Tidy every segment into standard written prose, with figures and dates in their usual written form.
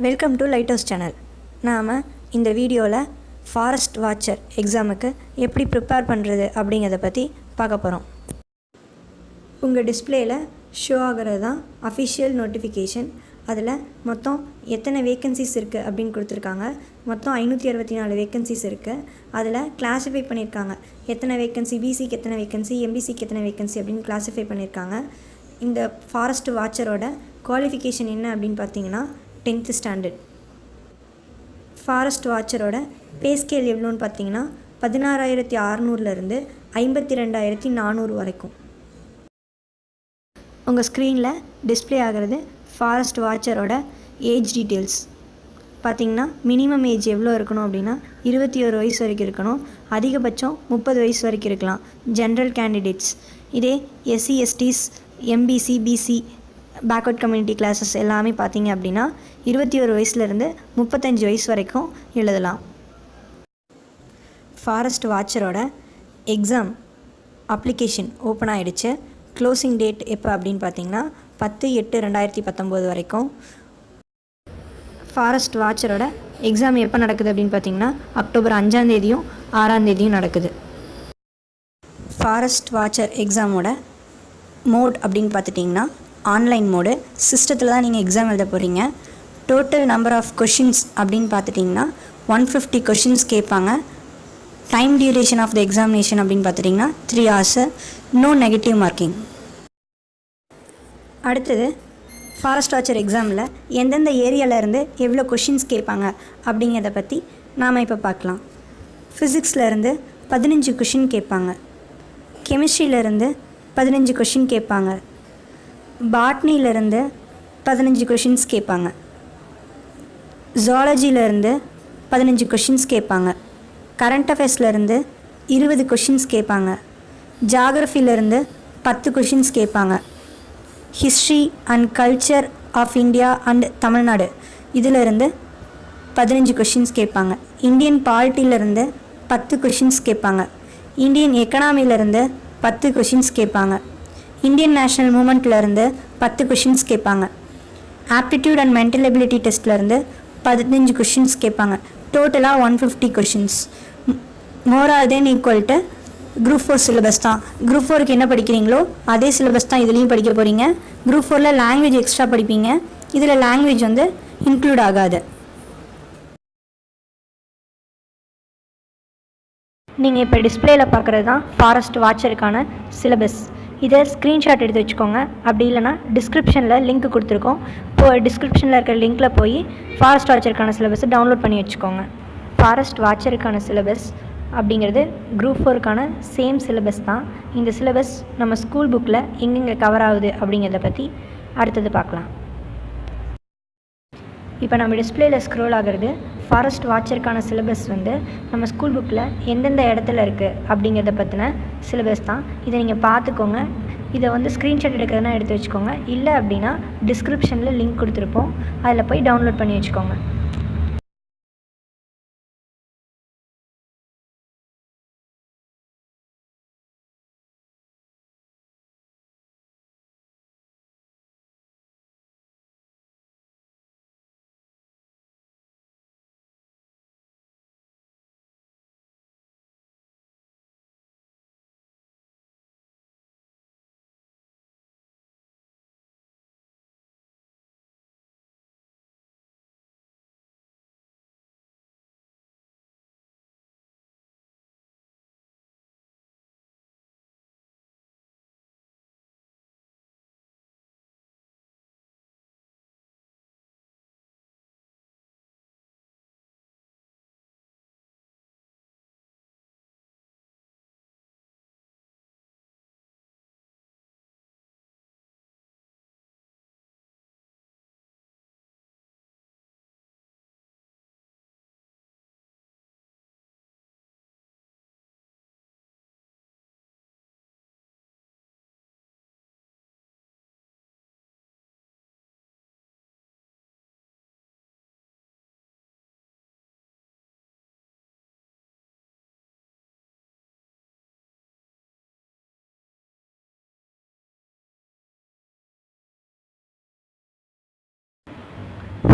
Welcome to light house channel. நாம் இந்த வீடியோவில் ஃபாரஸ்ட் வாட்சர் எக்ஸாமுக்கு எப்படி ப்ரிப்பேர் பண்ணுறது அப்படிங்கிறத பற்றி பார்க்க போகிறோம். உங்கள் டிஸ்பிளேயில் ஷோ ஆகிறது தான் அஃபிஷியல் நோட்டிஃபிகேஷன். அதில் மொத்தம் எத்தனை வேக்கன்சிஸ் இருக்குது அப்படின்னு கொடுத்துருக்காங்க. மொத்தம் 564 வேக்கன்சிஸ் இருக்குது. அதில் கிளாஸிஃபை பண்ணியிருக்காங்க. எத்தனை வேக்கன்சி, பிசிக்கு எத்தனை வேக்கன்சி, எம்பிசிக்கு எத்தனை வேக்கன்சி அப்படின்னு கிளாஸிஃபை பண்ணியிருக்காங்க. இந்த ஃபாரஸ்ட் வாட்சரோட குவாலிஃபிகேஷன் என்ன அப்படின்னு பார்த்தீங்கன்னா 10th ஸ்டாண்டர்ட். ஃபாரஸ்ட் வாட்சரோட பே ஸ்கேல் எவ்வளோன்னு பார்த்தீங்கன்னா 16,600லேருந்து 52,400 வரைக்கும். உங்கள் ஸ்க்ரீனில் டிஸ்பிளே ஆகிறது ஃபாரஸ்ட் வாட்சரோட ஏஜ் டீட்டெயில்ஸ். பார்த்திங்கன்னா மினிமம் ஏஜ் எவ்வளோ இருக்கணும் அப்படின்னா 21 வயசு வரைக்கும் இருக்கணும். அதிகபட்சம் 30 வயசு வரைக்கும் இருக்கலாம் ஜென்ரல் கேண்டிடேட்ஸ். இதே SC STs, MBC, BC, backward community classes எல்லாமே பார்த்திங்க அப்படின்னா 21 வயசுலேருந்து 35 வயசு வரைக்கும் எழுதலாம். ஃபாரஸ்ட் வாட்சரோட எக்ஸாம் அப்ளிகேஷன் ஓப்பன் ஆகிடுச்சு. க்ளோசிங் டேட் எப்போ அப்படின்னு பார்த்தீங்கன்னா 10/8/2019 வரைக்கும். ஃபாரஸ்ட் வாட்சரோட எக்ஸாம் எப்போ நடக்குது அப்படின்னு பார்த்தீங்கன்னா அக்டோபர் 5ஆம் தேதியும் 6ஆம் தேதியும் நடக்குது. ஃபாரஸ்ட் வாட்சர் எக்ஸாமோட மோட் அப்படின்னு பார்த்துட்டிங்கன்னா ஆன்லைன் மோடு. சிஸ்டத்தில் தான் நீங்கள் எக்ஸாம் எழுத போகிறீங்க. டோட்டல் நம்பர் ஆஃப் கொஷின்ஸ் அப்படின்னு பார்த்துட்டிங்கன்னா 150 கொஷின்ஸ் கேட்பாங்க. Time duration of the examination அப்படின்னு பார்த்துட்டிங்கன்னா 3 hours. No negative marking. அடுத்தது ஃபாரஸ்ட் வாட்சர் எக்ஸாமில் எந்தெந்த ஏரியாவிலேருந்து எவ்வளோ கொஷின்ஸ் கேட்பாங்க அப்படிங்கிறத பற்றி நாம் இப்போ பார்க்கலாம். ஃபிசிக்ஸ்லேருந்து 15 கொஷின் கேட்பாங்க. கெமிஸ்ட்ரியிலேருந்து 15 கொஷின் கேட்பாங்க. பாட்னியிலேருந்து 15 கொஷின்ஸ் கேட்பாங்க. ஜுவாலஜியிலேருந்து 15 கொஷின்ஸ் கேட்பாங்க. கரண்ட் அஃபேர்ஸ்லேருந்து 20 கொஷின்ஸ் கேட்பாங்க. ஜாகிரஃபிலேருந்து 10 கொஷின்ஸ் கேட்பாங்க. History and culture of India and Tamil Nadu இதிலிருந்து 15 கொஷின்ஸ் கேட்பாங்க. இந்தியன் பாலிட்டியிலேருந்து 10 கொஷின்ஸ் கேட்பாங்க. இந்தியன் எக்கனாமியிலேருந்து 10 கொஷின்ஸ் கேட்பாங்க. இந்தியன் நேஷ்னல் மூமெண்ட்லேருந்து 10 கொஷின்ஸ் கேட்பாங்க. ஆப்டிடியூட் அண்ட் மென்டல் எபிலிட்டி டெஸ்ட்லேருந்து 15 கொஷின்ஸ் கேட்பாங்க. டோட்டலாக 150 questions. More or then equal to group 4 syllabus தான். குரூப் 4க்கு என்ன படிக்கிறீங்களோ அதே சிலபஸ் தான் இதுலேயும் படிக்க போகிறீங்க. குரூப் 4ல் லாங்குவேஜ் எக்ஸ்ட்ரா படிப்பீங்க. இதில் லாங்குவேஜ் இன்க்ளூட் ஆகாது. நீங்கள் இப்போ டிஸ்பிளேயில் பார்க்குறது தான் ஃபாரஸ்ட் வாட்சருக்கான சிலபஸ். இதை ஸ்க்ரீன்ஷாட் எடுத்து வச்சுக்கோங்க. அப்படி இல்லைனா டிஸ்கிரிப்ஷனில் லிங்க் கொடுத்துருக்கோம். இப்போது டிஸ்கிரிப்ஷனில் இருக்கிற லிங்க்கில் போய் ஃபாரஸ்ட் வாட்சருக்கான சிலபஸை டவுன்லோட் பண்ணி வச்சுக்கோங்க. ஃபாரஸ்ட் வாட்சருக்கான சிலபஸ் அப்படிங்கிறது குரூப் 4க்கான சேம் சிலபஸ் தான். இந்த சிலபஸ் நம்ம ஸ்கூல் புக்கில் எங்கெங்கே கவர் ஆகுது அப்படிங்கிறத பற்றி அடுத்தது பார்க்கலாம். இப்போ நம்ம டிஸ்பிளேயில் ஸ்க்ரோல் ஆகிறது ஃபாரஸ்ட் வாட்சருக்கான சிலபஸ் நம்ம ஸ்கூல் புக்கில் எந்தெந்த இடத்துல இருக்குது அப்படிங்கிறத பற்றின சிலபஸ் தான். இதை நீங்கள் பார்த்துக்கோங்க. இதை ஸ்க்ரீன்ஷாட் எடுக்கிறதுனா எடுத்து வச்சுக்கோங்க. இல்லை அப்படின்னா டிஸ்கிரிப்ஷனில் லிங்க் கொடுத்துருப்போம். அதில் போய் டவுன்லோட் பண்ணி வச்சுக்கோங்க.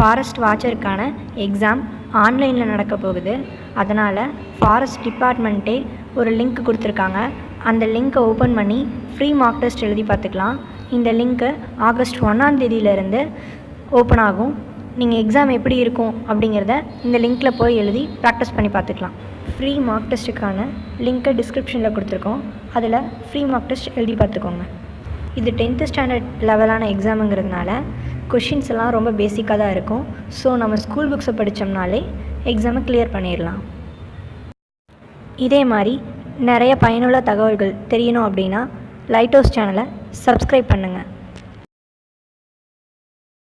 ஃபாரஸ்ட் வாட்சருக்கான எக்ஸாம் ஆன்லைனில் நடக்க போகுது. அதனால் ஃபாரஸ்ட் டிபார்ட்மெண்ட்டே ஒரு லிங்க் கொடுத்துருக்காங்க. அந்த லிங்க்கை ஓப்பன் பண்ணி ஃப்ரீ மார்க் டெஸ்ட் எழுதி பார்த்துக்கலாம். இந்த லிங்க்கு ஆகஸ்ட் 1ஆம் தேதியிலேருந்து ஓப்பன் ஆகும். நீங்கள் எக்ஸாம் எப்படி இருக்கும் அப்படிங்கிறத இந்த லிங்க்கில் போய் எழுதி ப்ராக்டிஸ் பண்ணி பார்த்துக்கலாம். ஃப்ரீ மார்க் டெஸ்ட்டுக்கான லிங்க்கை டிஸ்கிரிப்ஷனில் கொடுத்துருக்கோம். அதில் ஃப்ரீ மார்க் டெஸ்ட் எழுதி பார்த்துக்கோங்க. இது 10th ஸ்டாண்டர்ட் லெவலான எக்ஸாமுங்கிறதுனால கொஷின்ஸ் எல்லாம் ரொம்ப பேசிக்காக தான் இருக்கும். ஸோ நம்ம ஸ்கூல் புக்ஸை படித்தோம்னாலே எக்ஸாமை கிளியர் பண்ணிடலாம். இதே மாதிரி நிறைய பயனுள்ள தகவல்கள் தெரியணும் அப்படின்னா லைட் ஹவுஸ் சேனலை சப்ஸ்கிரைப் பண்ணுங்கள்.